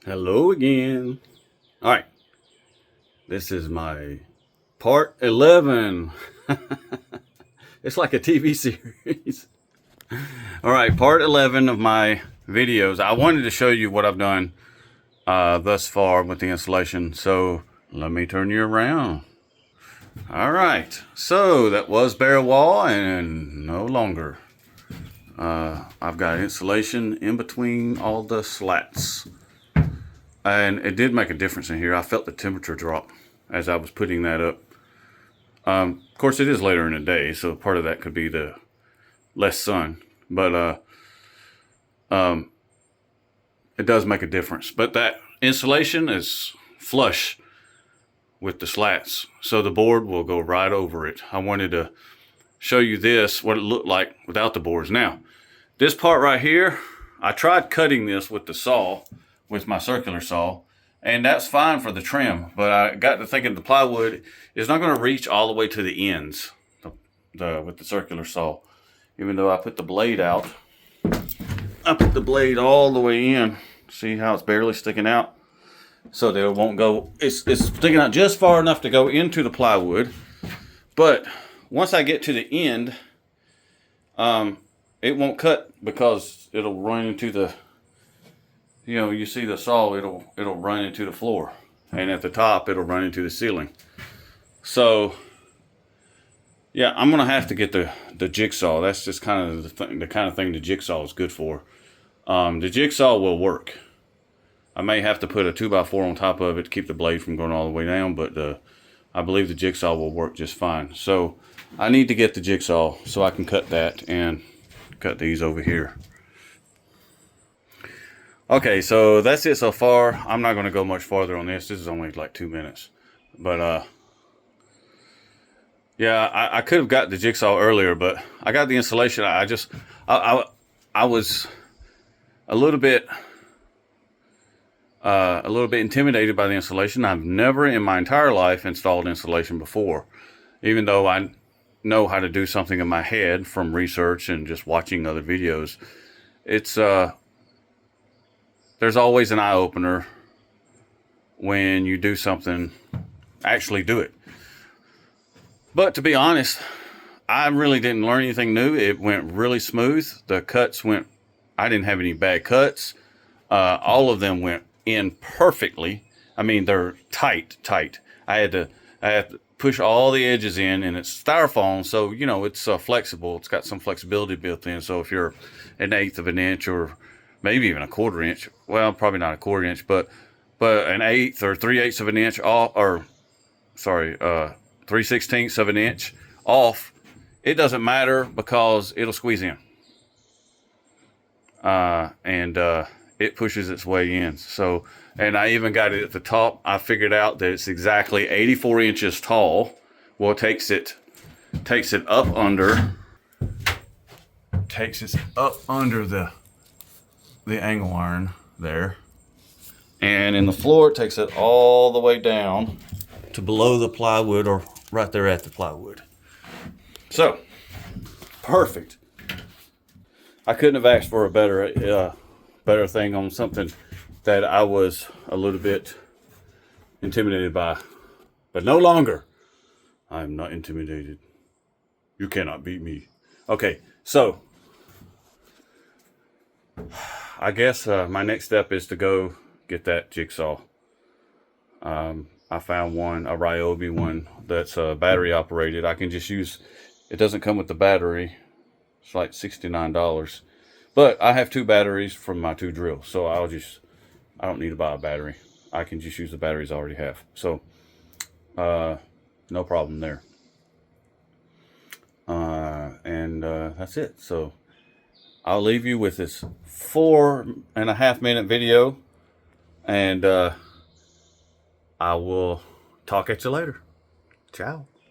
Hello again. All right, this is my part 11. It's like a TV series. All right, part 11 of my videos. I wanted to show you what I've done thus far with the installation. So let me turn you around. All right, so that was bare wall and no longer. I've got insulation in between all the slats. And it did make a difference in here. I felt the temperature drop as I was putting that up. Of course, it is later in the day, so part of that could be the less sun. But it does make a difference. But that insulation is flush with the slats, so the board will go right over it. I wanted to show you this, what it looked like without the boards. Now, this part right here, I tried cutting this with the saw, with my circular saw, and that's fine for the trim, but I got to thinking the plywood is not going to reach all the way to the ends with the circular saw. Even though I put the blade out, I put the blade all the way in. See how it's barely sticking out? So that it won't go, it's sticking out just far enough to go into the plywood. But once I get to the end, it won't cut because it'll run into the, you see the saw, it'll run into the floor, and at the top it'll run into the ceiling. So yeah, I'm gonna have to get the jigsaw. That's just kind of the kind of thing the jigsaw is good for. The jigsaw will work. I may have to put a 2x4 on top of it to keep the blade from going all the way down, but I believe the jigsaw will work just fine. So I need to get the jigsaw so I can cut that and cut these over here. Okay, so that's it so far. I'm not going to go much farther on this. This is only like 2 minutes. But, yeah, I could have got the jigsaw earlier, but I got the installation. I was a little bit intimidated by the installation. I've never in my entire life installed insulation before, even though I know how to do something in my head from research and just watching other videos. It's, there's always an eye-opener when you do something, actually do it. But to be honest, I really didn't learn anything new. It went really smooth. The cuts went, I didn't have any bad cuts. All of them went in perfectly. I mean, they're tight. I had to push all the edges in, and it's styrofoam, so it's flexible. It's got some flexibility built in. So if you're 1/8 of an inch or maybe even 1/4 inch, well, probably not 1/4 inch, but 1/8 or 3/8 of an inch off, or sorry, 3/16 of an inch off, it doesn't matter because it'll squeeze in. And it pushes its way in. So, and I even got it at the top. I figured out that it's exactly 84 inches tall. Well, it takes it up under, the angle iron there, and in the floor it takes it all the way down to below the plywood, or right there at the plywood. So perfect. I couldn't have asked for a better thing on something that I was a little bit intimidated by, but no longer. I'm not intimidated. You cannot beat me. Okay, so I guess my next step is to go get that jigsaw. I found one, a Ryobi one, that's battery operated. I can just use, it doesn't come with the battery. It's like $69. But I have 2 batteries from my 2 drills, so I don't need to buy a battery. I can just use the batteries I already have. So no problem there. And that's it. So I'll leave you with this 4.5 minute video, and I will talk at you later. Ciao.